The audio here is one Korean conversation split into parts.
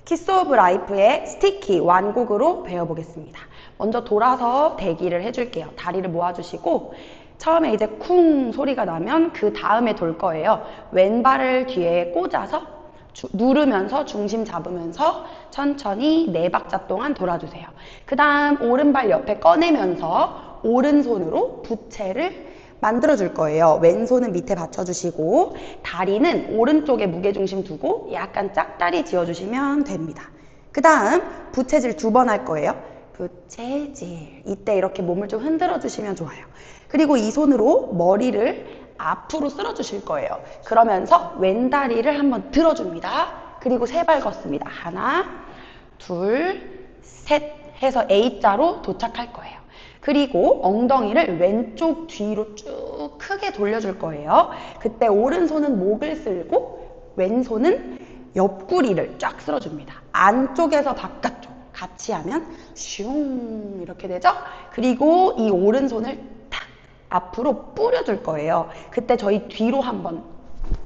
키스 오브 라이프의 스티키 완곡으로 배워보겠습니다. 먼저 돌아서 대기를 해줄게요. 다리를 모아주시고 처음에 이제 쿵 소리가 나면 그 다음에 돌 거예요. 왼발을 뒤에 꽂아서 누르면서 중심 잡으면서 천천히 4박자 동안 돌아주세요. 그 다음 오른발 옆에 꺼내면서 오른손으로 부채를 만들어줄 거예요. 왼손은 밑에 받쳐주시고 다리는 오른쪽에 무게중심 두고 약간 짝다리 지어주시면 됩니다. 그 다음 부채질 2번 할 거예요. 부채질. 이때 이렇게 몸을 좀 흔들어 주시면 좋아요. 그리고 이 손으로 머리를 앞으로 쓸어 주실 거예요. 그러면서 왼다리를 한번 들어줍니다. 그리고 3발 걷습니다. 하나, 둘, 셋 해서 A자로 도착할 거예요. 그리고 엉덩이를 왼쪽 뒤로 쭉 크게 돌려줄 거예요. 그때 오른손은 목을 쓸고 왼손은 옆구리를 쫙 쓸어줍니다. 안쪽에서 바깥쪽 같이 하면 슝 이렇게 되죠? 그리고 이 오른손을 탁 앞으로 뿌려줄 거예요. 그때 저희 뒤로 한번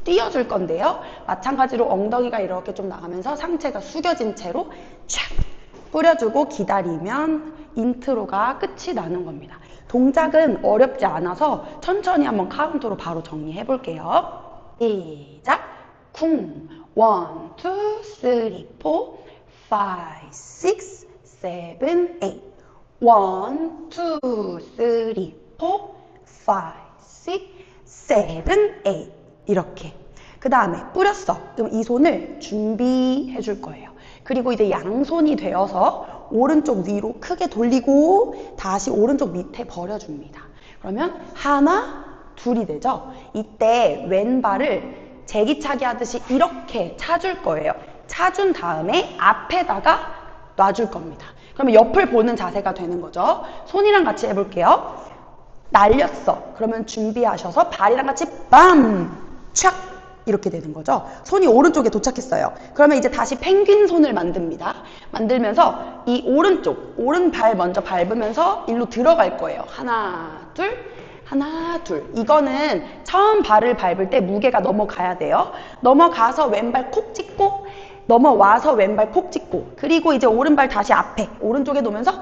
띄워줄 건데요. 마찬가지로 엉덩이가 이렇게 좀 나가면서 상체가 숙여진 채로 촥 뿌려주고 기다리면 인트로가 끝이 나는 겁니다. 동작은 어렵지 않아서 천천히 한번 카운트로 바로 정리해 볼게요. 시작! 쿵! 1, 2, 3, 4, 5, 6, 7, 8 1, 2, 3, 4, 5, 6, 7, 8 이렇게. 그 다음에 뿌렸어. 그럼 이 손을 준비해 줄 거예요. 그리고 이제 양손이 되어서 오른쪽 위로 크게 돌리고 다시 오른쪽 밑에 버려줍니다. 그러면 하나, 둘이 되죠? 이때 왼발을 제기차기 하듯이 이렇게 차줄 거예요. 차준 다음에 앞에다가 놔줄 겁니다. 그러면 옆을 보는 자세가 되는 거죠. 손이랑 같이 해볼게요. 날렸어. 그러면 준비하셔서 발이랑 같이 빰! 착! 이렇게 되는 거죠. 손이 오른쪽에 도착했어요. 그러면 이제 다시 펭귄 손을 만듭니다. 만들면서 이 오른발 먼저 밟으면서 일로 들어갈 거예요. 하나, 둘, 하나, 둘. 이거는 처음 발을 밟을 때 무게가 넘어가야 돼요. 넘어가서 왼발 콕 찍고 넘어와서 왼발 콕 찍고 그리고 이제 오른발 다시 앞에 오른쪽에 놓으면서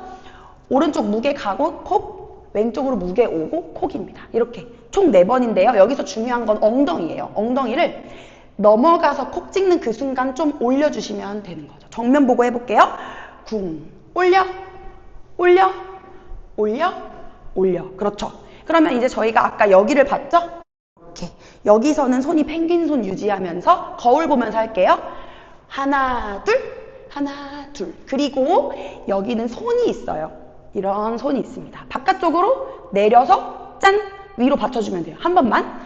오른쪽 무게 가고 콕 왼쪽으로 무게 오고 콕입니다. 이렇게 총 4번인데요. 여기서 중요한 건 엉덩이에요. 엉덩이를 넘어가서 콕 찍는 그 순간 좀 올려주시면 되는 거죠. 정면 보고 해볼게요. 쿵 올려 올려 올려 올려. 그렇죠. 그러면 이제 저희가 아까 여기를 봤죠? 이렇게 여기서는 손이 펭귄 손 유지하면서 거울 보면서 할게요. 하나 둘 하나 둘. 그리고 여기는 손이 있어요. 이런 손이 있습니다. 바깥쪽으로 내려서 짠! 위로 받쳐주면 돼요. 한 번만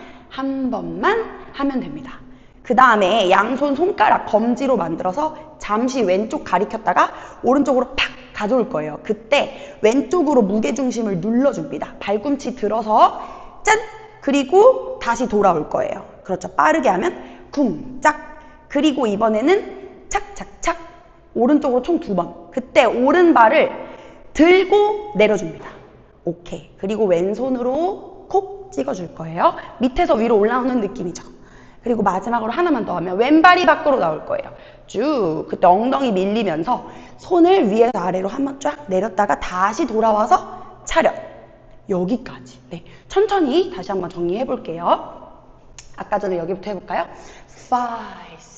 하면 됩니다. 그 다음에 양손 손가락 검지로 만들어서 잠시 왼쪽 가리켰다가 오른쪽으로 팍 가져올 거예요. 그때 왼쪽으로 무게중심을 눌러줍니다. 발꿈치 들어서 짠! 그리고 다시 돌아올 거예요. 그렇죠. 빠르게 하면 쿵! 짝! 그리고 이번에는 착착착! 오른쪽으로 총 2번. 그때 오른발을 들고 내려줍니다. 오케이. 그리고 왼손으로 콕 찍어줄 거예요. 밑에서 위로 올라오는 느낌이죠. 그리고 마지막으로 하나만 더 하면 왼발이 밖으로 나올 거예요. 쭉. 그때 엉덩이 밀리면서 손을 위에서 아래로 한번 쫙 내렸다가 다시 돌아와서 차렷. 여기까지. 네. 천천히 다시 한번 정리해 볼게요. 아까 전에 여기부터 해볼까요? 5,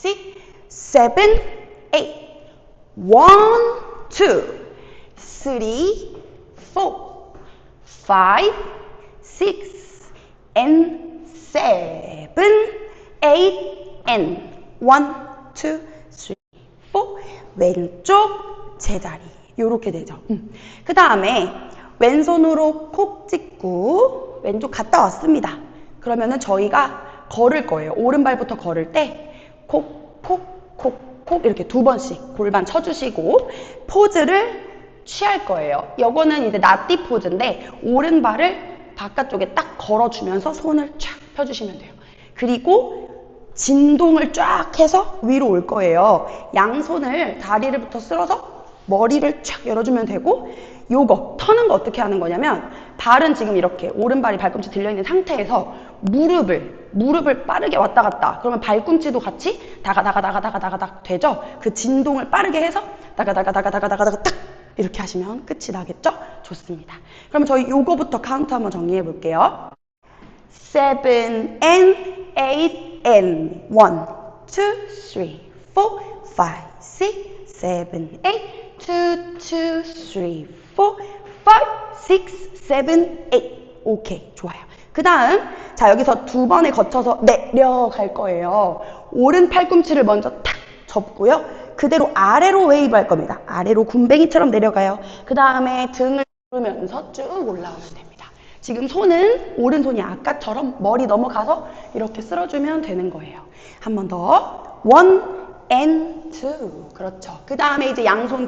6, 7, 8 1, 2 3, 4, 5, 6, and 7, 8, and 1, 2, 3, 4 왼쪽 제자리 요렇게 되죠. 그 다음에 왼손으로 콕 찍고 왼쪽 갔다 왔습니다. 그러면은 저희가 걸을 거예요. 오른발부터 걸을 때 콕, 콕, 콕, 콕 이렇게 2번씩 골반 쳐주시고 포즈를 취할 거예요. 요거는 이제 나띠 포즈인데 오른발을 바깥쪽에 딱 걸어주면서 손을 쫙 펴주시면 돼요. 그리고 진동을 쫙 해서 위로 올 거예요. 양손을 다리를부터 쓸어서 머리를 쫙 열어주면 되고 요거 터는 거 어떻게 하는 거냐면 발은 지금 이렇게 오른발이 발꿈치 들려있는 상태에서 무릎을 빠르게 왔다 갔다. 그러면 발꿈치도 같이 다가다가 되죠? 그 진동을 빠르게 해서 다가다가 딱 이렇게 하시면 끝이 나겠죠? 좋습니다. 그럼 저희 요거부터 카운트 한번 정리해 볼게요. 7 and 8 and 1, 2, 3, 4, 5, 6, 7, 8, 2, 2, 3, 4, 5, 6, 7, 8. 오케이, 좋아요. 그 다음, 자, 여기서 두 번에 거쳐서 내려갈 거예요. 오른 팔꿈치를 먼저 탁 접고요. 그대로 아래로 웨이브 할 겁니다. 아래로 굼벵이처럼 내려가요. 그 다음에 등을 누르면서 쭉 올라오면 됩니다. 지금 손은, 오른손이 아까처럼 머리 넘어가서 이렇게 쓸어주면 되는 거예요. 한 번 더. 1 and 2. 그렇죠. 그 다음에 이제 양손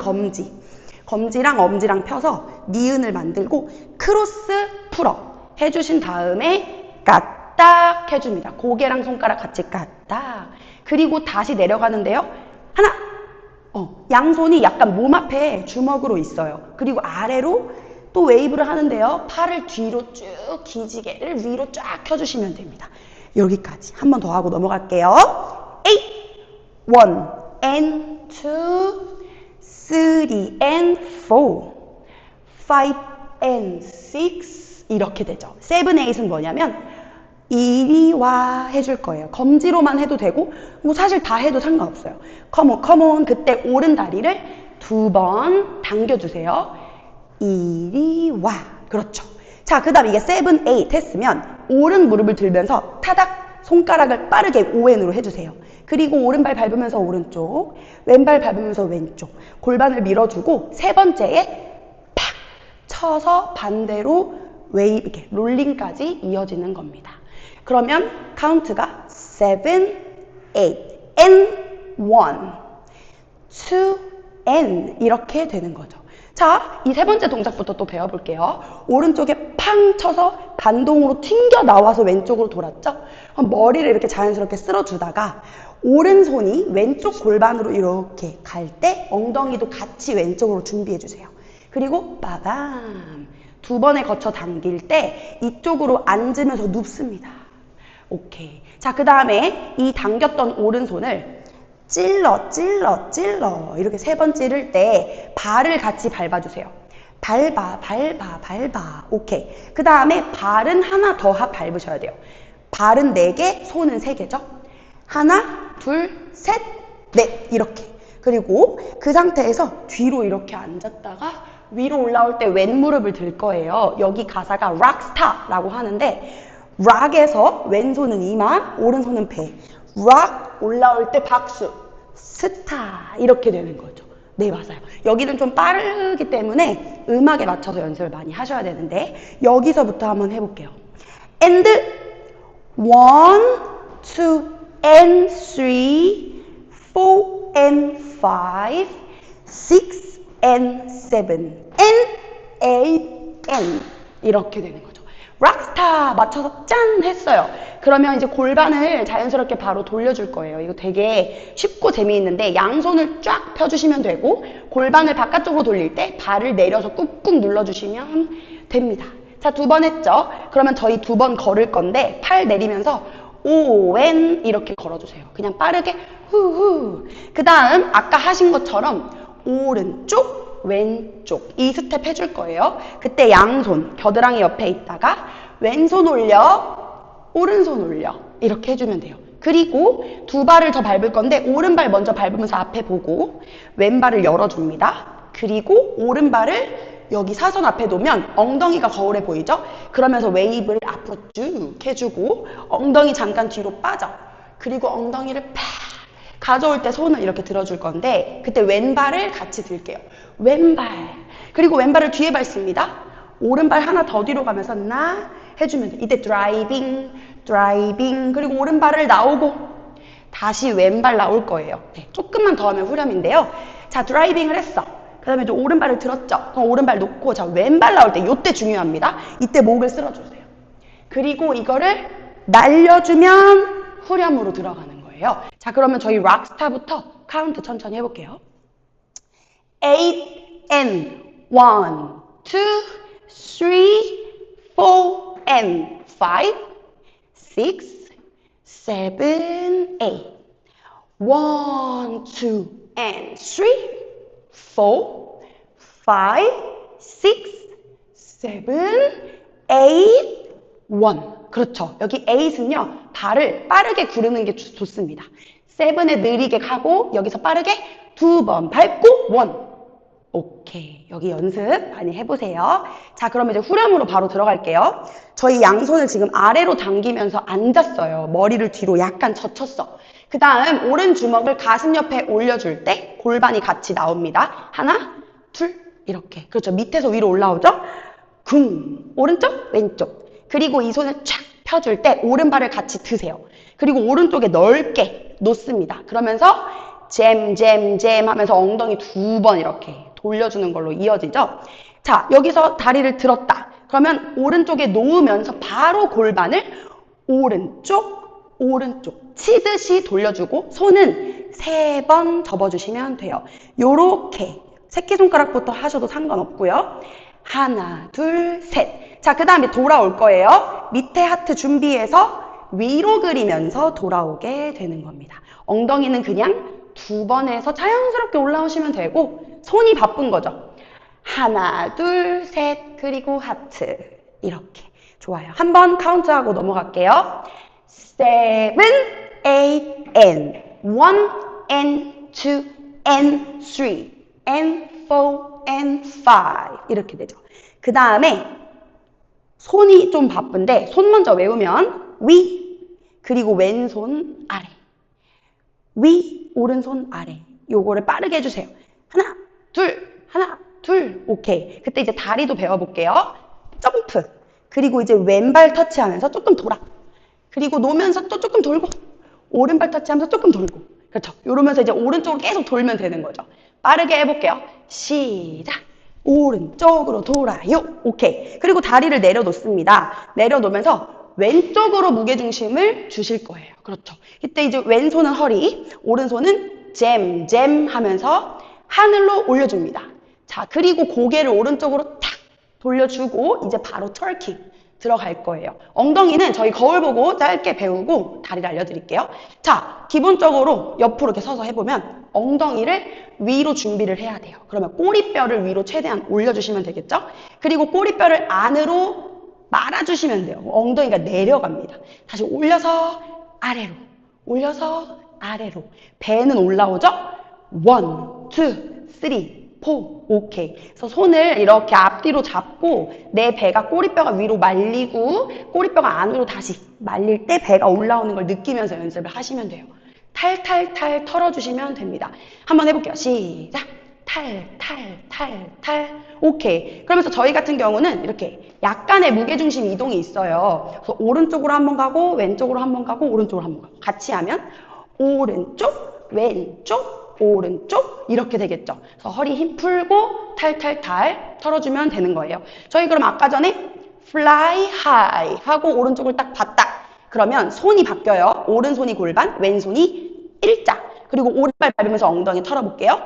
검지랑 엄지랑 펴서 니은을 만들고 크로스 풀어 해주신 다음에 까딱 해줍니다. 고개랑 손가락 같이 까딱. 그리고 다시 내려가는데요. 하나, 양손이 약간 몸 앞에 주먹으로 있어요. 그리고 아래로 또 웨이브를 하는데요. 팔을 뒤로 쭉 기지개를 위로 쫙 펴주시면 됩니다. 여기까지 한 번 더 하고 넘어갈게요. 8, 1 and 2, 3 and 4, 5 and 6 이렇게 되죠. 7, 8은 뭐냐면 이리 와 해줄 거예요. 검지로만 해도 되고 뭐 사실 다 해도 상관없어요. come on. 그때 오른 다리를 두 번 당겨주세요. 이리 와. 그렇죠. 자, 그 다음 이게 7, 8 했으면 오른 무릎을 들면서 타닥 손가락을 빠르게 ON으로 해주세요. 그리고 오른발 밟으면서 오른쪽, 왼발 밟으면서 왼쪽, 골반을 밀어주고 세 번째에 팍 쳐서 반대로 웨이브, 이렇게 롤링까지 이어지는 겁니다. 그러면 카운트가 7, 8, and 1, 2, and 이렇게 되는 거죠. 자, 이 세 번째 동작부터 또 배워볼게요. 오른쪽에 팡 쳐서 반동으로 튕겨 나와서 왼쪽으로 돌았죠? 머리를 이렇게 자연스럽게 쓸어주다가 오른손이 왼쪽 골반으로 이렇게 갈 때 엉덩이도 같이 왼쪽으로 준비해주세요. 그리고 빠밤! 두 번에 거쳐 당길 때 이쪽으로 앉으면서 눕습니다. 오케이. 자, 그 다음에 이 당겼던 오른손을 찔러 이렇게 세 번 찌를 때 발을 같이 밟아주세요. 밟아. 오케이. 그 다음에 발은 하나 더 밟으셔야 돼요. 발은 4개, 손은 3개죠. 하나, 둘, 셋, 넷 이렇게. 그리고 그 상태에서 뒤로 이렇게 앉았다가 위로 올라올 때 왼무릎을 들 거예요. 여기 가사가 락스타라고 하는데 락에서 왼손은 이마, 오른손은 배. 락 올라올 때 박수, 스타 이렇게 되는 거죠. 네, 맞아요. 여기는 좀 빠르기 때문에 음악에 맞춰서 연습을 많이 하셔야 되는데 여기서부터 한번 해볼게요. And 1, 2 and 3, 4 and 5, 6 and 7 and 8 and 이렇게 되는 거죠. 락스타 맞춰서 짠 했어요. 그러면 이제 골반을 자연스럽게 바로 돌려줄 거예요. 이거 되게 쉽고 재미있는데 양손을 쫙 펴주시면 되고 골반을 바깥쪽으로 돌릴 때 발을 내려서 꾹꾹 눌러주시면 됩니다. 자, 2번 했죠? 그러면 저희 2번 걸을 건데 팔 내리면서 오웬 이렇게 걸어주세요. 그냥 빠르게 후후. 그 다음 아까 하신 것처럼 오른쪽 왼쪽 이 스텝 해줄 거예요. 그때 양손 겨드랑이 옆에 있다가 왼손 올려 오른손 올려 이렇게 해주면 돼요. 그리고 2발을 더 밟을 건데 오른발 먼저 밟으면서 앞에 보고 왼발을 열어줍니다. 그리고 오른발을 여기 사선 앞에 놓으면 엉덩이가 거울에 보이죠? 그러면서 웨이브를 앞으로 쭉 해주고 엉덩이 잠깐 뒤로 빠져. 그리고 엉덩이를 팍 가져올 때 손을 이렇게 들어줄 건데 그때 왼발을 같이 들게요. 왼발. 그리고 왼발을 뒤에 밟습니다. 오른발 하나 더 뒤로 가면서 나 해주면 돼요. 이때 드라이빙 그리고 오른발을 나오고 다시 왼발 나올 거예요. 네, 조금만 더 하면 후렴인데요. 자, 드라이빙을 했어. 그 다음에 또 오른발을 들었죠. 그럼 오른발 놓고 자 왼발 나올 때 이때 중요합니다. 이때 목을 쓸어주세요. 그리고 이거를 날려주면 후렴으로 들어가는 거예요. 자, 그러면 저희 락스타부터 카운트 천천히 해볼게요. 8 and 1, 2, 3, 4 and 5, 6, 7, 8. 1, 2 and 3, 4, 5, 6, 7, 8, 1. 그렇죠. 여기 8은요. 발을 빠르게 구르는 게 좋습니다. 7에 느리게 가고 여기서 빠르게 2번 밟고 1. 오케이. 여기 연습 많이 해보세요. 자, 그러면 이제 후렴으로 바로 들어갈게요. 저희 양손을 지금 아래로 당기면서 앉았어요. 머리를 뒤로 약간 젖혔어. 그 다음 오른 주먹을 가슴 옆에 올려줄 때 골반이 같이 나옵니다. 하나, 둘, 이렇게. 그렇죠. 밑에서 위로 올라오죠? 쿵. 오른쪽, 왼쪽. 그리고 이 손을 촥 펴줄 때 오른발을 같이 드세요. 그리고 오른쪽에 넓게 놓습니다. 그러면서 잼 하면서 엉덩이 2번 이렇게 돌려주는 걸로 이어지죠. 자, 여기서 다리를 들었다. 그러면 오른쪽에 놓으면서 바로 골반을 오른쪽 치듯이 돌려주고 손은 3번 접어주시면 돼요. 요렇게 새끼손가락부터 하셔도 상관없고요. 하나, 둘, 셋. 자, 그 다음에 돌아올 거예요. 밑에 하트 준비해서 위로 그리면서 돌아오게 되는 겁니다. 엉덩이는 그냥 2번에서 자연스럽게 올라오시면 되고 손이 바쁜 거죠. 하나, 둘, 셋, 그리고 하트. 이렇게. 좋아요. 한번 카운트하고 넘어갈게요. 7, 8, and 1, and 2, and 3, and 4, and 5. 이렇게 되죠. 그 다음에 손이 좀 바쁜데 손 먼저 외우면 위, 그리고 왼손 아래. 위, 오른손 아래. 요거를 빠르게 해주세요. 하나, 둘. 오케이. 그때 이제 다리도 배워볼게요. 점프. 그리고 이제 왼발 터치하면서 조금 돌아. 그리고 놓으면서 또 조금 돌고. 오른발 터치하면서 조금 돌고. 그렇죠. 이러면서 이제 오른쪽으로 계속 돌면 되는 거죠. 빠르게 해볼게요. 시작. 오른쪽으로 돌아요. 오케이. 그리고 다리를 내려놓습니다. 내려놓으면서 왼쪽으로 무게중심을 주실 거예요. 그렇죠. 이때 이제 왼손은 허리, 오른손은 잼 하면서 하늘로 올려줍니다. 자, 그리고 고개를 오른쪽으로 탁 돌려주고 이제 바로 터키 들어갈 거예요. 엉덩이는 저희 거울 보고 짧게 배우고 다리를 알려드릴게요. 자, 기본적으로 옆으로 이렇게 서서 해보면 엉덩이를 위로 준비를 해야 돼요. 그러면 꼬리뼈를 위로 최대한 올려주시면 되겠죠? 그리고 꼬리뼈를 안으로 말아주시면 돼요. 엉덩이가 내려갑니다. 다시 올려서 아래로, 올려서 아래로. 배는 올라오죠? 1, 2, 3, 4. 오케이. 그래서 손을 이렇게 앞뒤로 잡고 내 배가 꼬리뼈가 위로 말리고 꼬리뼈가 안으로 다시 말릴 때 배가 올라오는 걸 느끼면서 연습을 하시면 돼요. 탈탈탈 털어주시면 됩니다. 한번 해볼게요. 시작. 탈. 오케이. 그러면서 저희 같은 경우는 이렇게 약간의 무게중심 이동이 있어요. 그래서 오른쪽으로 한번 가고 왼쪽으로 한번 가고 오른쪽으로 한번 가고 같이 하면 오른쪽, 왼쪽, 오른쪽 이렇게 되겠죠. 그래서 허리 힘 풀고 탈탈탈 털어주면 되는 거예요. 저희 그럼 아까 전에 fly high 하고 오른쪽을 딱 봤다. 그러면 손이 바뀌어요. 오른손이 골반, 왼손이 일자. 그리고 오른발 밟으면서 엉덩이 털어볼게요.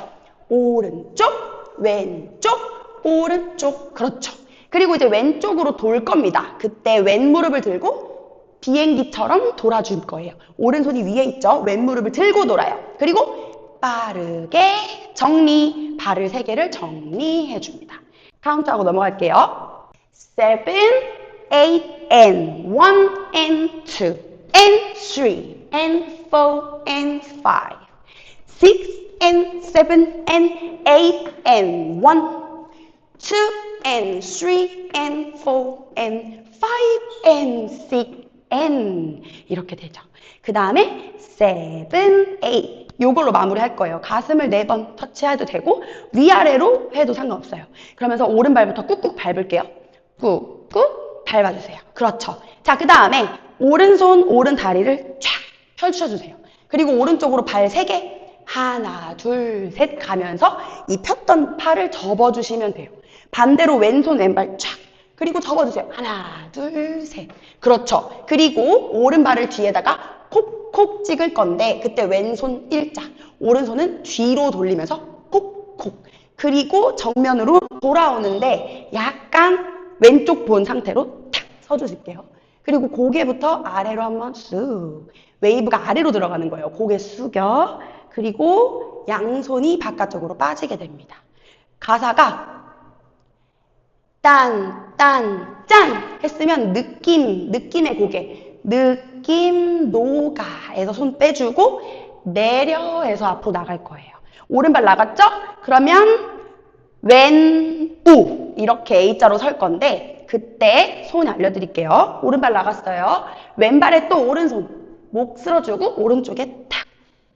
오른쪽, 왼쪽, 오른쪽. 그렇죠. 그리고 이제 왼쪽으로 돌 겁니다. 그때 왼무릎을 들고 비행기처럼 돌아줄 거예요. 오른손이 위에 있죠. 왼무릎을 들고 돌아요. 그리고 빠르게 정리, 발을 3개를 정리해 줍니다. 카운트하고 넘어갈게요. 7, 8, and 1, and 2, and 3, and 4, and 5, 6, and 7, and 8, and 1, 2, and 3, and 4, and 5, and 6, and 이렇게 되죠. 그 다음에 7, 8 요걸로 마무리할 거예요. 가슴을 4번 터치해도 되고 위아래로 해도 상관없어요. 그러면서 오른발부터 꾹꾹 밟을게요. 꾹꾹 밟아주세요. 그렇죠. 자, 그 다음에 오른손, 오른 다리를 쫙 펼쳐주세요. 그리고 오른쪽으로 발 3개 하나, 둘, 셋 가면서 이 폈던 팔을 접어주시면 돼요. 반대로 왼손, 왼발 쫙 그리고 접어주세요. 하나, 둘, 셋. 그렇죠. 그리고 오른발을 뒤에다가 콕콕 찍을 건데 그때 왼손 일자, 오른손은 뒤로 돌리면서 콕콕. 그리고 정면으로 돌아오는데 약간 왼쪽 본 상태로 탁 서주실게요. 그리고 고개부터 아래로 한번 쑥. 웨이브가 아래로 들어가는 거예요. 고개 숙여. 그리고 양손이 바깥쪽으로 빠지게 됩니다. 가사가 딴, 딴, 짠 했으면 느낌의 고개. 느낌, 노가에서 손 빼주고 내려에서 앞으로 나갈 거예요. 오른발 나갔죠? 그러면 왼, 우 이렇게 A자로 설 건데 그때 손 알려드릴게요. 오른발 나갔어요. 왼발에 또 오른손 목 쓸어주고 오른쪽에 탁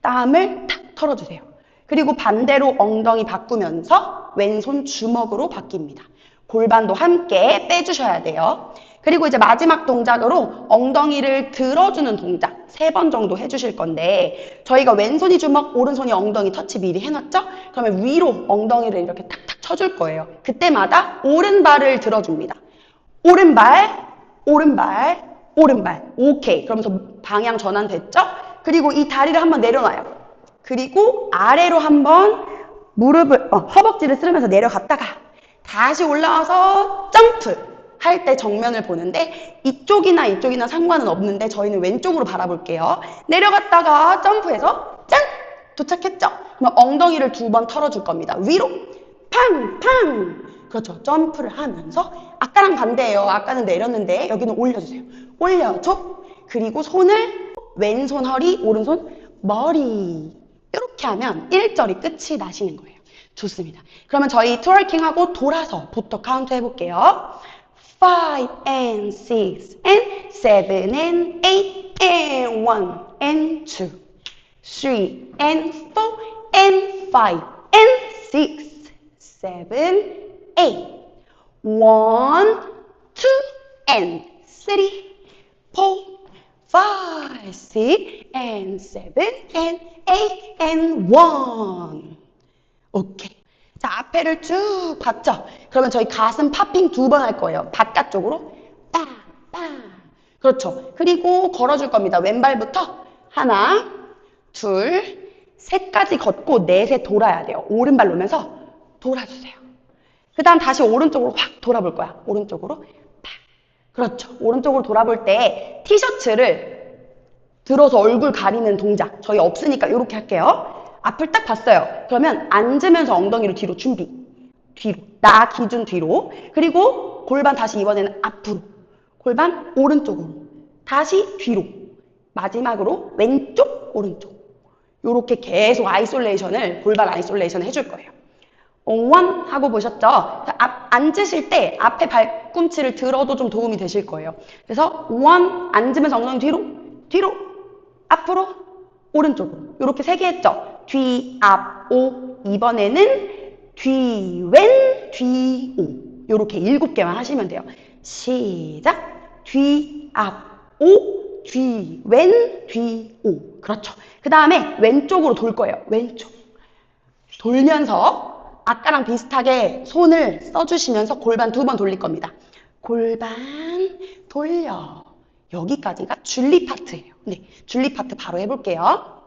땀을 탁 털어주세요. 그리고 반대로 엉덩이 바꾸면서 왼손 주먹으로 바뀝니다. 골반도 함께 빼주셔야 돼요. 그리고 이제 마지막 동작으로 엉덩이를 들어주는 동작 3번 정도 해주실 건데 저희가 왼손이 주먹, 오른손이 엉덩이 터치 미리 해놨죠? 그러면 위로 엉덩이를 이렇게 탁탁 쳐줄 거예요. 그때마다 오른발을 들어줍니다. 오른발, 오른발, 오른발. 오케이. 그러면서 방향 전환됐죠? 그리고 이 다리를 한번 내려놔요. 그리고 아래로 한번 무릎을, 허벅지를 쓸으면서 내려갔다가 다시 올라와서 점프. 할 때 정면을 보는데 이쪽이나 상관은 없는데 저희는 왼쪽으로 바라볼게요. 내려갔다가 점프해서 짠! 도착했죠? 그럼 엉덩이를 2번 털어줄 겁니다. 위로 팡! 팡! 그렇죠. 점프를 하면서 아까랑 반대예요. 아까는 내렸는데 여기는 올려주세요. 올려줘. 그리고 손을 왼손 허리, 오른손 머리 이렇게 하면 1절이 끝이 나시는 거예요. 좋습니다. 그러면 저희 트월킹하고 돌아서부터 카운트 해볼게요. 5 and 6 and 7 and 8 and 1 and 2 3 and 4 and 5 and 6 7 8 1 2 and 3 4 5 6 and 7 and 8 and 1 오케이. 자, 앞에를 쭉 봤죠? 그러면 저희 가슴 팝핑 2번 할 거예요. 바깥쪽으로 빵, 빵. 그렇죠. 그리고 걸어줄 겁니다. 왼발부터 하나, 둘, 셋까지 걷고 넷에 돌아야 돼요. 오른발 놓으면서 돌아주세요. 그 다음 다시 오른쪽으로 확 돌아볼 거야. 오른쪽으로 팍. 그렇죠. 오른쪽으로 돌아볼 때 티셔츠를 들어서 얼굴 가리는 동작. 저희 없으니까 이렇게 할게요. 앞을 딱 봤어요. 그러면 앉으면서 엉덩이를 뒤로 준비. 뒤로. 나 기준 뒤로. 그리고 골반 다시 이번에는 앞으로. 골반 오른쪽으로. 다시 뒤로. 마지막으로 왼쪽, 오른쪽. 요렇게 계속 아이솔레이션을, 골반 아이솔레이션 해줄 거예요. 원 하고 보셨죠? 앉으실 때 앞에 발꿈치를 들어도 좀 도움이 되실 거예요. 그래서 원, 앉으면서 엉덩이 뒤로, 뒤로, 앞으로, 오른쪽으로. 요렇게 3개 했죠? 뒤, 앞, 오. 이번에는 뒤, 왼, 뒤, 오. 요렇게 7개만 하시면 돼요. 시작. 뒤, 앞, 오. 뒤, 왼, 뒤, 오. 그렇죠. 그 다음에 왼쪽으로 돌 거예요. 왼쪽. 돌면서 아까랑 비슷하게 손을 써주시면서 골반 2번 돌릴 겁니다. 골반 돌려. 여기까지가 줄리 파트예요. 네, 줄리 파트 바로 해볼게요.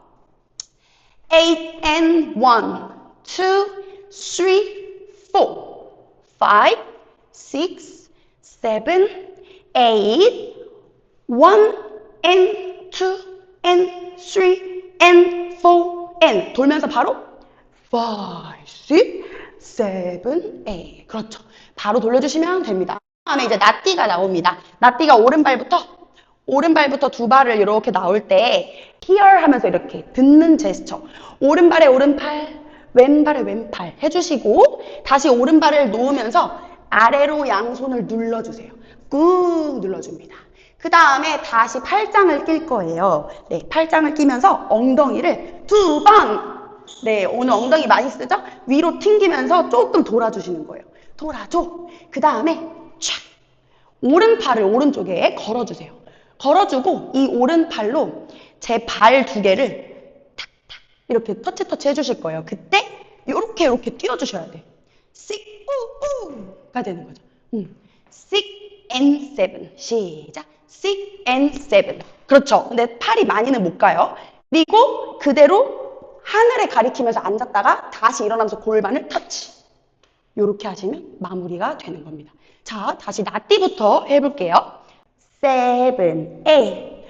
8 and 1, 2, 3, 4, 5, 6, 7, 8, 1 and 2 and 3 and 4 and 돌면서 바로 5, 6, 7, 8 그렇죠. 바로 돌려주시면 됩니다. 다음에 이제 나띠가 나옵니다. 나띠가 오른발부터 2발을 이렇게 나올 때 hear 하면서 이렇게 듣는 제스처. 오른발에 오른팔, 왼발에 왼팔 해주시고 다시 오른발을 놓으면서 아래로 양손을 눌러주세요. 꾹 눌러줍니다. 그 다음에 다시 팔짱을 낄 거예요. 네, 팔짱을 끼면서 엉덩이를 2번. 네, 오늘 엉덩이 많이 쓰죠? 위로 튕기면서 조금 돌아주시는 거예요. 돌아줘. 그 다음에 촥. 오른팔을 오른쪽에 걸어주세요. 걸어주고 이 오른팔로 제 발 2개를 탁탁 이렇게 터치 해주실 거예요. 그때 이렇게 띄워주셔야 돼. 6, 우가 되는 거죠. 6 and 7 시작. 6 and 7 그렇죠. 근데 팔이 많이는 못 가요. 그리고 그대로 하늘에 가리키면서 앉았다가 다시 일어나면서 골반을 터치. 이렇게 하시면 마무리가 되는 겁니다. 자, 다시 나띠부터 해볼게요. 7, 8, 1,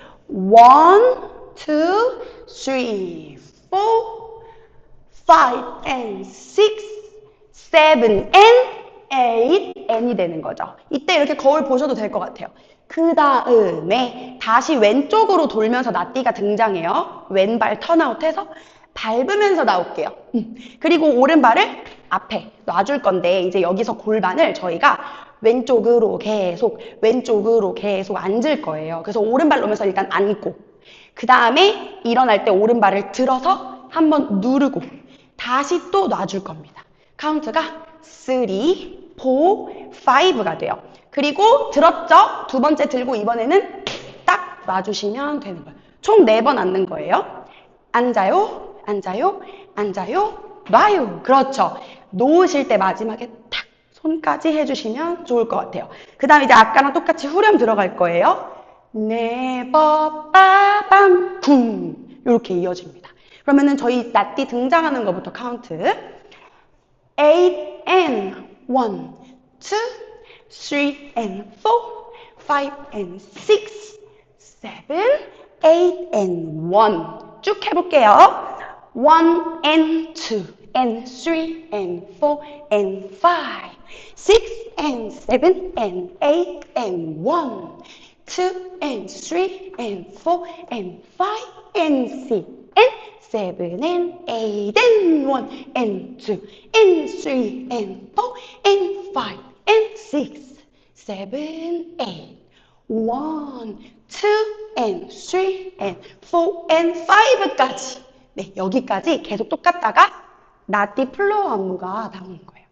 2, 3, 4, 5 and 6, 7 and 8, n이 되는 거죠. 이때 이렇게 거울 보셔도 될 것 같아요. 그 다음에 다시 왼쪽으로 돌면서 나띠가 등장해요. 왼발 턴아웃해서 밟으면서 나올게요. 그리고 오른발을 앞에 놔줄 건데 이제 여기서 골반을 저희가 왼쪽으로 계속 앉을 거예요. 그래서 오른발 놓으면서 일단 앉고 그 다음에 일어날 때 오른발을 들어서 한번 누르고 다시 또 놔줄 겁니다. 카운트가 3, 4, 5가 돼요. 그리고 들었죠? 두 번째 들고 이번에는 딱 놔주시면 되는 거예요. 총 4번 앉는 거예요. 앉아요, 앉아요, 앉아요, 놔요. 그렇죠. 놓으실 때 마지막에 탁 손까지 해주시면 좋을 것 같아요. 그 다음 이제 아까랑 똑같이 후렴 들어갈 거예요. 네버 빠밤 쿵 이렇게 이어집니다. 그러면은 저희 나띠 등장하는 것부터 카운트 8 and 1, 2, 3 and 4, 5 and 6, 7, 8 and 1 쭉 해볼게요. 1 and 2 and 3 and 4 and 5, 6 and 7 and 8 and 1, 2 and 3 and 4 and 5 and 6 and 7 and 8 and 1 and 2 and 3 and 4 and 5 and 6, 7, 8, 1, 2 and 3 and 4 and 5까지. 네, 여기까지 계속 똑같다가 나띠 플로어 안무가 나오는 거예요.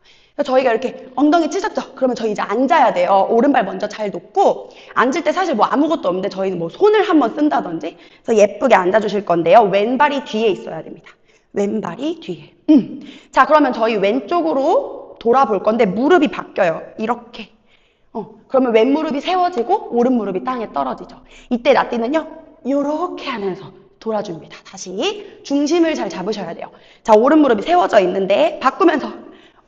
저희가 이렇게 엉덩이 찢었죠? 그러면 저희 이제 앉아야 돼요. 오른발 먼저 잘 놓고 앉을 때 사실 뭐 아무것도 없는데 저희는 뭐 손을 한번 쓴다든지 그래서 예쁘게 앉아주실 건데요. 왼발이 뒤에 있어야 됩니다. 왼발이 뒤에. 자, 그러면 저희 왼쪽으로 돌아볼 건데 무릎이 바뀌어요. 이렇게. 그러면 왼 무릎이 세워지고 오른 무릎이 땅에 떨어지죠. 이때 나띠는요. 이렇게 하면서 돌아줍니다. 다시 중심을 잘 잡으셔야 돼요. 자, 오른 무릎이 세워져 있는데 바꾸면서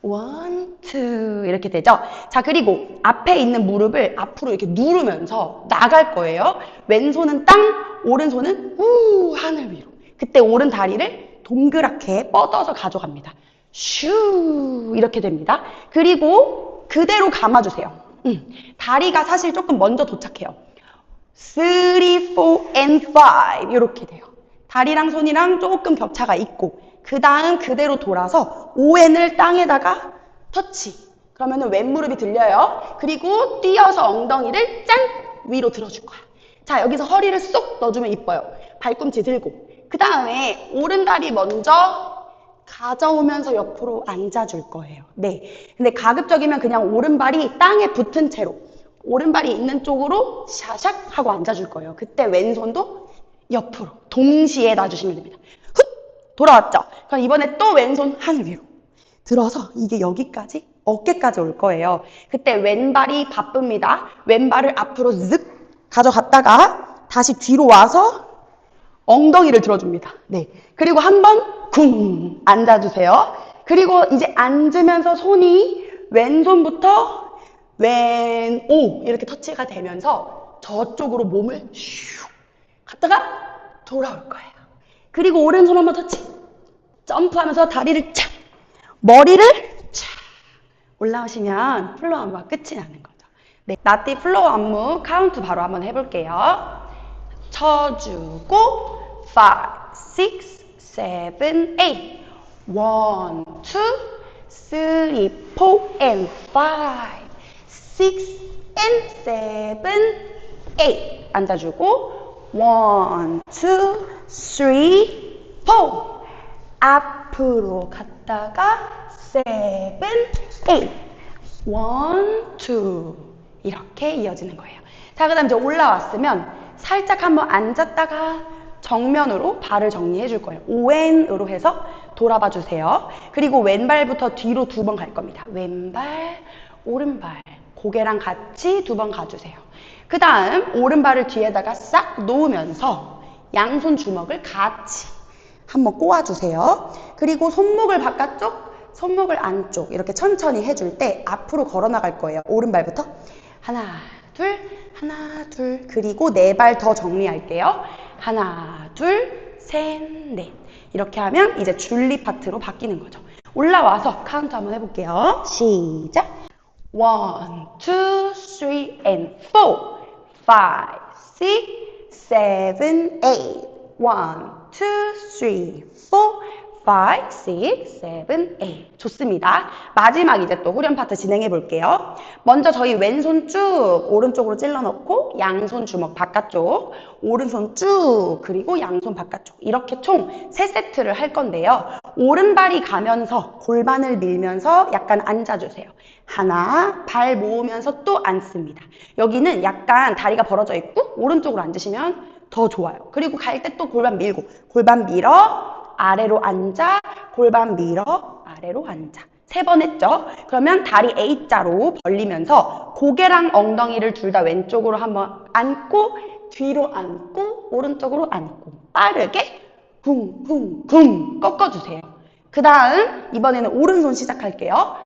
1, 2 이렇게 되죠. 자, 그리고 앞에 있는 무릎을 앞으로 이렇게 누르면서 나갈 거예요. 왼손은 땅, 오른손은 우 하늘 위로. 그때 오른 다리를 동그랗게 뻗어서 가져갑니다. 슈 이렇게 됩니다. 그리고 그대로 감아주세요. 다리가 사실 조금 먼저 도착해요. 3, 4 and 5 이렇게 돼요. 다리랑 손이랑 조금 격차가 있고 그 다음 그대로 돌아서 ON을 땅에다가 터치. 그러면은 왼무릎이 들려요. 그리고 뛰어서 엉덩이를 짠! 위로 들어줄 거야. 자, 여기서 허리를 쏙 넣어주면 이뻐요. 발꿈치 들고. 그 다음에 오른다리 먼저 가져오면서 옆으로 앉아줄 거예요. 네. 근데 가급적이면 그냥 오른발이 땅에 붙은 채로 오른발이 있는 쪽으로 샤샥 하고 앉아줄 거예요. 그때 왼손도 옆으로 동시에 놔주시면 됩니다. 훗! 돌아왔죠? 그럼 이번에 또 왼손 하늘 위로 들어서 이게 여기까지 어깨까지 올 거예요. 그때 왼발이 바쁩니다. 왼발을 앞으로 쓱 가져갔다가 다시 뒤로 와서 엉덩이를 들어줍니다. 네. 그리고 한번 쿵 앉아주세요. 그리고 이제 앉으면서 손이 왼손부터 왼오 이렇게 터치가 되면서 저쪽으로 몸을 슉 갔다가 돌아올 거예요. 그리고 오른손 한번 터치. 점프하면서 다리를 착, 머리를 착 올라오시면 플로어 안무가 끝이 나는 거죠. 네, 나띠 플로어 안무 카운트 바로 한번 해볼게요. 쳐주고 5, 6, 7, 8 1, 2, 3, 4 and 5 6 and 7, 8 앉아주고 1, 2, 3, 4 앞으로 갔다가 7, 8 1, 2 이렇게 이어지는 거예요. 자, 그 다음 이제 올라왔으면 살짝 한번 앉았다가 정면으로 발을 정리해 줄 거예요. ON으로 해서 돌아봐 주세요. 그리고 왼발부터 뒤로 2번 갈 겁니다. 왼발, 오른발 고개랑 같이 2번 가주세요. 그 다음 오른발을 뒤에다가 싹 놓으면서 양손 주먹을 같이 한번 꼬아주세요. 그리고 손목을 바깥쪽 손목을 안쪽 이렇게 천천히 해줄 때 앞으로 걸어 나갈 거예요. 오른발부터 하나, 둘, 그리고 네 발 더 정리할게요. 하나, 둘, 셋, 넷. 이렇게 하면 이제 줄리 파트로 바뀌는 거죠. 올라와서 카운트 한번 해볼게요. 시작. 1, 2, 3, and 4, 5, 6, 7, 8. 1, 2, 3, 4, 5, 6, 7, 8. 좋습니다. 마지막 이제 또 후렴 파트 진행해 볼게요. 먼저 저희 왼손 쭉 오른쪽으로 찔러 넣고 양손 주먹 바깥쪽, 오른손 쭉 그리고 양손 바깥쪽 이렇게 총 3세트를 할 건데요. 오른발이 가면서 골반을 밀면서 약간 앉아주세요. 하나, 발 모으면서 또 앉습니다. 여기는 약간 다리가 벌어져 있고 오른쪽으로 앉으시면 더 좋아요. 그리고 갈 때 또 골반 밀고 골반 밀어 아래로 앉아, 골반 밀어, 아래로 앉아. 3번 했죠? 그러면 다리 A자로 벌리면서 고개랑 엉덩이를 둘 다 왼쪽으로 한번 앉고, 뒤로 앉고, 오른쪽으로 앉고, 빠르게 쿵쿵쿵 꺾어주세요. 그 다음 이번에는 오른손 시작할게요.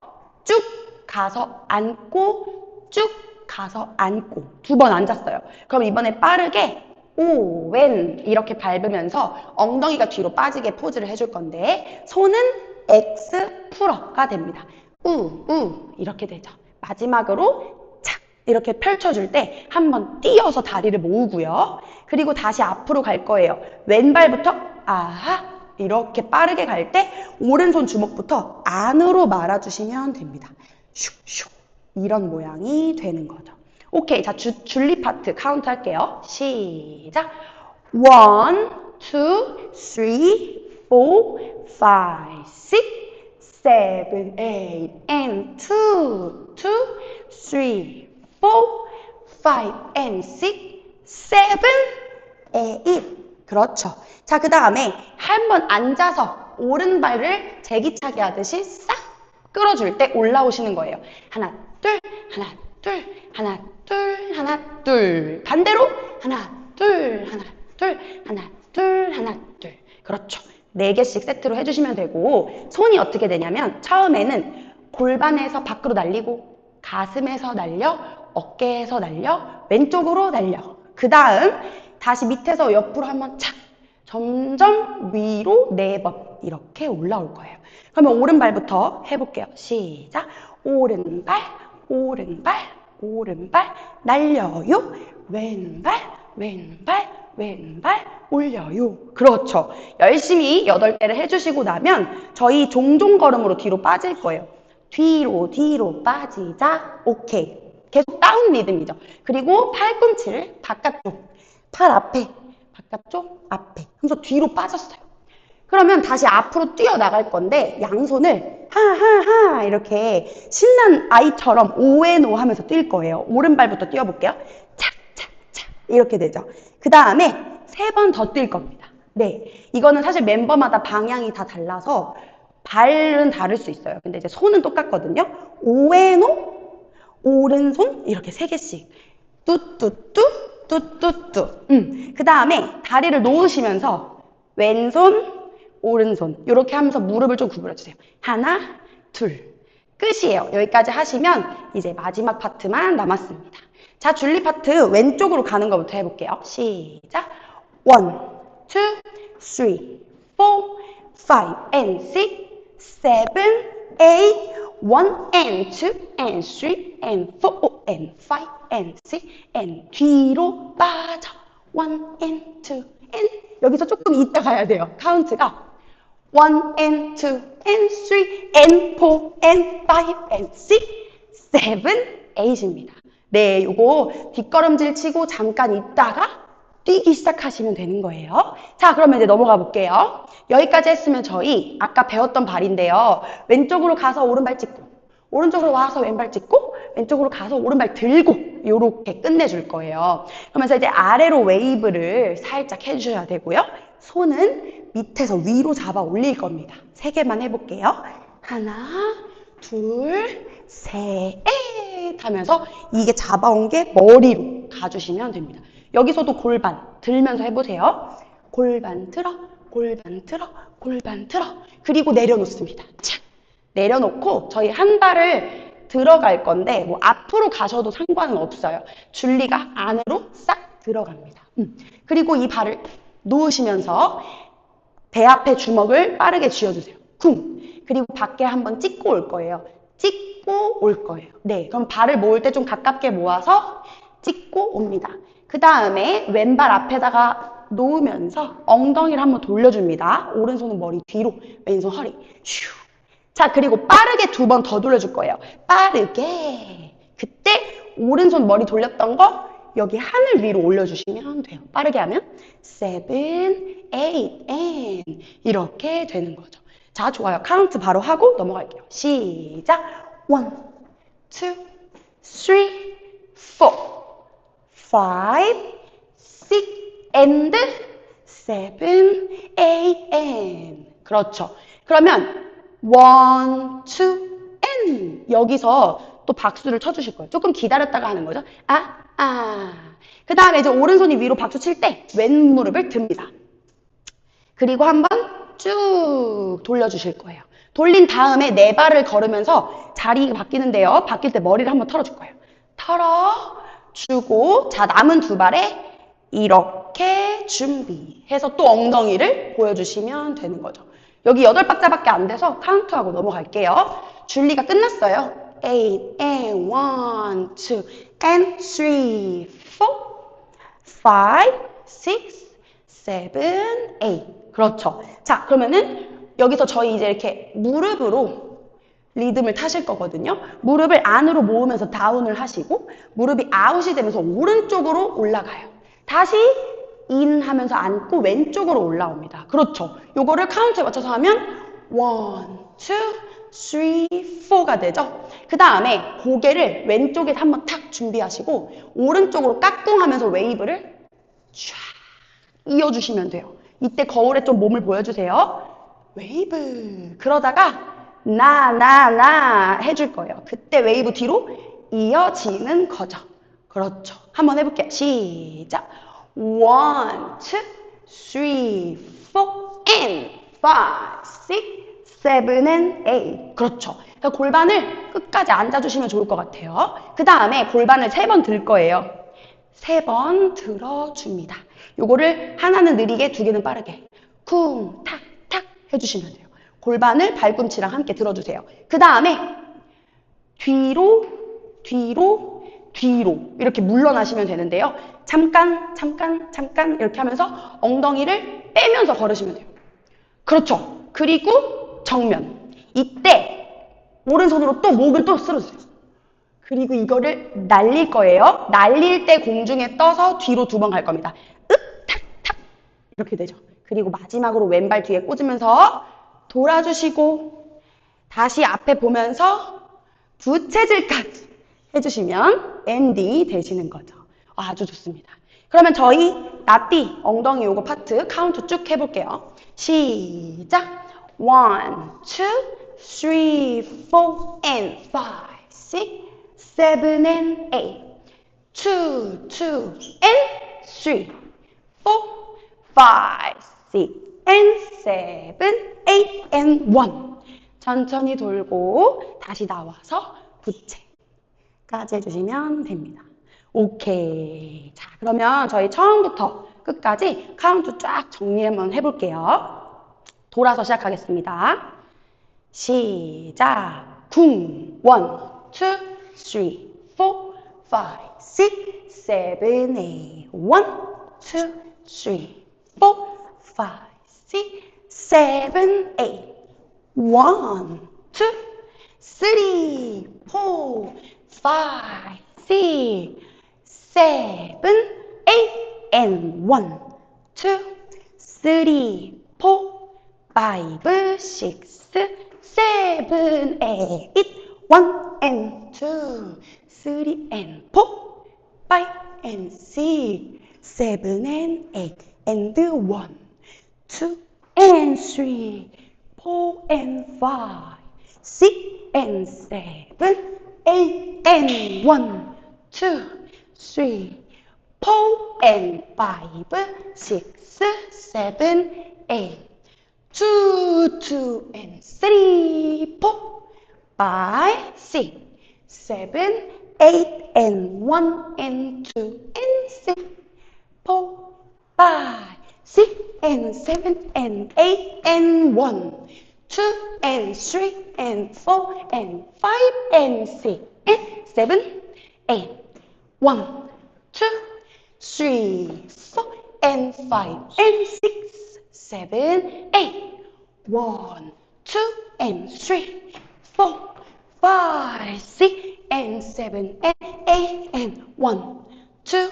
쭉 가서 앉고, 쭉 가서 앉고. 2번 앉았어요. 그럼 이번에 빠르게 오, 왼 이렇게 밟으면서 엉덩이가 뒤로 빠지게 포즈를 해줄 건데 손은 X 풀어가 됩니다. 이렇게 되죠. 마지막으로 착 이렇게 펼쳐줄 때 한번 띄어서 다리를 모으고요. 그리고 다시 앞으로 갈 거예요. 왼발부터 아하 이렇게 빠르게 갈 때 오른손 주먹부터 안으로 말아주시면 됩니다. 슉슉 이런 모양이 되는 거죠. 오케이, 자 줄리 파트 카운트 할게요. 시작. 1, 2, 3, 4, 5, 6, 7, 8, and 2, 3, 4, 5, and 6, 7, 8. 그렇죠. 자, 그 다음에 한번 앉아서 오른발을 제기차기 하듯이 싹 끌어줄 때 올라오시는 거예요. 하나, 둘, 하나, 둘, 하나, 둘, 하나, 둘. 반대로 하나, 둘, 하나, 둘, 하나, 둘, 하나, 둘. 그렇죠. 4개씩 세트로 해주시면 되고 손이 어떻게 되냐면 처음에는 골반에서 밖으로 날리고 가슴에서 날려, 어깨에서 날려, 왼쪽으로 날려. 그 다음 다시 밑에서 옆으로 한번 착 점점 위로 4번 이렇게 올라올 거예요. 그러면 오른발부터 해볼게요. 시작. 오른발, 오른발, 오른발 날려요. 왼발, 왼발, 왼발 올려요. 그렇죠. 열심히 8개를 해주시고 나면 저희 종종 걸음으로 뒤로 빠질 거예요. 뒤로 뒤로 빠지자. 오케이. 계속 다운 리듬이죠. 그리고 팔꿈치를 바깥쪽, 팔 앞에, 바깥쪽, 앞에 하면서 뒤로 빠졌어요. 그러면 다시 앞으로 뛰어나갈 건데 양손을 하하하 이렇게 신난 아이처럼 오앤오 하면서 뛸 거예요. 오른발부터 뛰어볼게요. 착착착 이렇게 되죠. 그 다음에 3번 더 뛸 겁니다. 네, 이거는 사실 멤버마다 방향이 다 달라서 발은 다를 수 있어요. 근데 이제 손은 똑같거든요. 오앤오, 오른손 이렇게 3개씩 뚜뚜뚜 뚜뚜뚜. 그 다음에 다리를 놓으시면서 왼손 오른손 이렇게 하면서 무릎을 좀 구부려주세요. 하나, 둘. 끝이에요. 여기까지 하시면 이제 마지막 파트만 남았습니다. 자, 줄리 파트 왼쪽으로 가는 것부터 해볼게요. 시작. 1, 2, 3, 4, 5, and 6, 7, 8, 1, and 2, and 3, and 4, and 5, and 6, and 뒤로 빠져. 1, and 2, and 여기서 조금 이따 가야 돼요. 카운트가 1, and 2, and 3, and 4, and 5, and 6, 7, 8입니다. 네, 요거 뒷걸음질 치고 잠깐 있다가 뛰기 시작하시면 되는 거예요. 자, 그러면 이제 넘어가 볼게요. 여기까지 했으면 저희 아까 배웠던 발인데요. 왼쪽으로 가서 오른발 찍고, 오른쪽으로 와서 왼발 찍고, 왼쪽으로 가서 오른발 들고 요렇게 끝내줄 거예요. 그러면서 이제 아래로 웨이브를 살짝 해주셔야 되고요. 손은 밑에서 위로 잡아 올릴 겁니다. 3개만 해볼게요. 하나, 둘, 셋 하면서 이게 잡아온 게 머리로 가주시면 됩니다. 여기서도 골반 들면서 해보세요. 골반 틀어, 골반 틀어, 골반 틀어. 그리고 내려놓습니다. 착, 내려놓고 저희 한 발을 들어갈 건데 뭐 앞으로 가셔도 상관은 없어요. 줄리가 안으로 싹 들어갑니다. 그리고 이 발을 놓으시면서 배 앞에 주먹을 빠르게 쥐어주세요. 쿵! 그리고 밖에 한번 찍고 올 거예요. 찍고 올 거예요. 네, 그럼 발을 모을 때 좀 가깝게 모아서 찍고 옵니다. 그 다음에 왼발 앞에다가 놓으면서 엉덩이를 한번 돌려줍니다. 오른손은 머리 뒤로, 왼손 허리. 슈. 자, 그리고 빠르게 2번 더 돌려줄 거예요. 빠르게. 그때 오른손 머리 돌렸던 거 여기 하늘 위로 올려주시면 돼요. 빠르게 하면 7, 8, and 이렇게 되는 거죠. 자, 좋아요. 카운트 바로 하고 넘어갈게요. 시작. 1, 2, 3, 4, 5, 6, and 7, 8, and 그렇죠. 그러면 1, 2, and 여기서 또 박수를 쳐주실 거예요. 조금 기다렸다가 하는 거죠. 그 다음에 이제 오른손이 위로 박수 칠 때 왼 무릎을 듭니다. 그리고 한번 쭉 돌려주실 거예요. 돌린 다음에 네 발을 걸으면서 자리가 바뀌는데요. 바뀔 때 머리를 한번 털어줄 거예요. 털어주고 자 남은 2발에 이렇게 준비해서 또 엉덩이를 보여주시면 되는 거죠. 여기 8박자밖에 안 돼서 카운트하고 넘어갈게요. 줄리가 끝났어요. 8 and 1, 2 and 3, 4, 5, 6, 7, 8 그렇죠. 자, 그러면은 여기서 저희 이제 이렇게 무릎으로 리듬을 타실 거거든요. 무릎을 안으로 모으면서 다운을 하시고 무릎이 아웃이 되면서 오른쪽으로 올라가요. 다시 인 하면서 앉고 왼쪽으로 올라옵니다. 그렇죠. 요거를 카운트에 맞춰서 하면 1, 2, 3, 4가 되죠. 그 다음에 고개를 왼쪽에 한번 탁 준비하시고 오른쪽으로 까꿍하면서 웨이브를 쫙 이어주시면 돼요. 이때 거울에 좀 몸을 보여주세요. 웨이브. 그러다가 나 해줄 거예요. 그때 웨이브 뒤로 이어지는 거죠. 그렇죠. 한번 해볼게요. 시작. 1, 2, 3, 4, and 5, 6, 7, and 8. 그렇죠. 그러니까 골반을 끝까지 앉아주시면 좋을 것 같아요. 그 다음에 골반을 3번 들 거예요. 3번 들어줍니다. 요거를 하나는 느리게, 2개는 빠르게. 쿵, 탁, 탁 해주시면 돼요. 골반을 발꿈치랑 함께 들어주세요. 그 다음에 뒤로, 뒤로, 뒤로 이렇게 물러나시면 되는데요. 잠깐 이렇게 하면서 엉덩이를 빼면서 걸으시면 돼요. 그렇죠. 그리고 정면. 이때 오른손으로 또 목을 또 쓸어주세요. 그리고 이거를 날릴 거예요. 날릴 때 공중에 떠서 뒤로 2번 갈 겁니다. 탁 이렇게 되죠. 그리고 마지막으로 왼발 뒤에 꽂으면서 돌아주시고 다시 앞에 보면서 부채질까지 해주시면 엔딩이 되시는 거죠. 아주 좋습니다. 그러면 저희 나띠 엉덩이 요거 파트 카운트 쭉 해볼게요. 시작. 1, 2, 3, 4 and 5, 6, 7 and 8. 2, 2 and 3, 4, 5, 6 and 7, 8 and 1. 천천히 돌고 다시 나와서 부채까지 해주시면 됩니다. 오케이. 자, 그러면 저희 처음부터 끝까지 카운트 쫙 정리 한번 해볼게요. 돌아서 시작하겠습니다. 시작. 쿵. 1, 2, 3, 4, 5, 6, 7, 8. 1, 2, 3, 4, 5, 6, 7, 8. 1, 2, 3, 4, 5, 6, 7, 8, and 1, 2, 3, 4, 5, 6, 7, 8, 1 and 2, 3 and 4, 5 and 6, 7 and 8, and 1, 2 and 3, 4 and 5, 6 and 7, 8 and 1, 2, 3, 4 and 5, 6, 7, 8, 2, 2 and 3, 4, 5, 6, 7, 8, and 1, and 2, and 3, 4, 5, 6, and 7, and 8, and 1, 2, and 3, and 4, and 5, and 6, and 7, 8, 1, 2, 3, 4, and 5, and 6, 7, 8, 1, 2, and 3, 4, 5, 6, and 7, and 8, and 1, 2,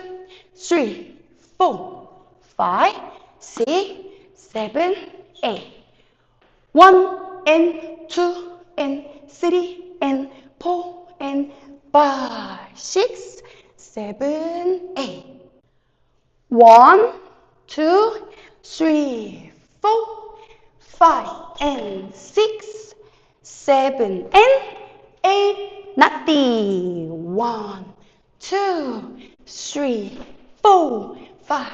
3, 4, 5, 6, 7, 8, 1, and 2, and 3, and 4, and 5, 6, 7, 8. 1, 2, 3, 4, 5, and 6, 7, and 8. Natty. 1, 2, 3, 4, 5,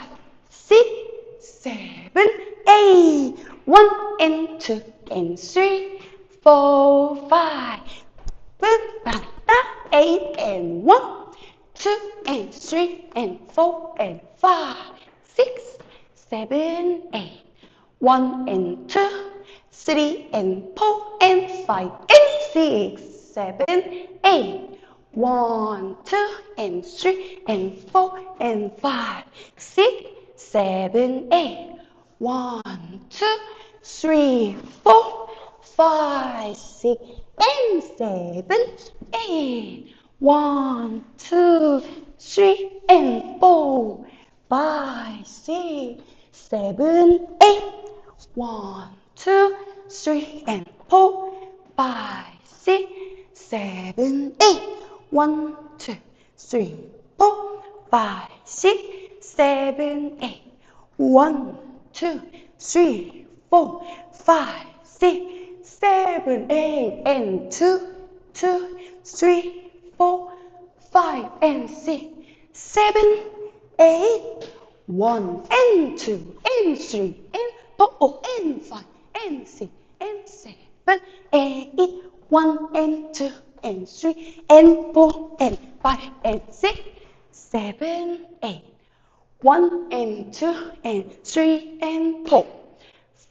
6, 7, 8. 1, and 2, and 3, 4, 5. 8, and 1, 2, and 3, and 4, and 5, 6, 7, 8. 1, and 2, 3, and 4, and 5, and 6, 7, 8. 1, 2, and 3, and 4, and 5, 6, 7, 8. 1, 2, 3, 4, 5, 6, and 7, 8. 1, 2, 3, and 4, 5, 6, 7, 8. 1, 2, 3, and 4, 5, 6, 7, 8. 1, 2, 3, 4, 5, 6, 7, 8. 1, 2, 3, 4, 5, 6, 7, 8. And 2, 2, 3, 4, 5, and 6, 7, 8. 1, and 2, and 3, and 4, and 5, and 6, and 7, 8. 1, and 2, and 3, and 4, and 5, and 6, 7, 8. 1, and 2, and 3, and 4,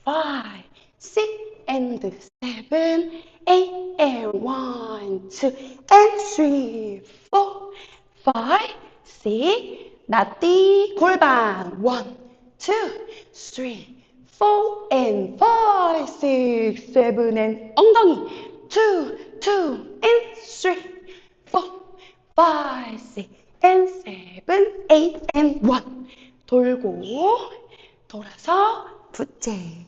5, 6, and 7, 8, and 1, 2, and 3, 4, 5, 6. 나띠 골반. 1, 2, 3, 4, and 5, 6, 7, and 엉덩이. 2, 2, and 3, 4, 5, 6, and 7, 8, and 1. 돌고 돌아서 부채.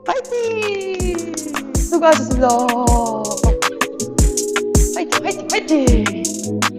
파이팅! 수고하셨습니다. 파이팅, 파이팅, 파이팅!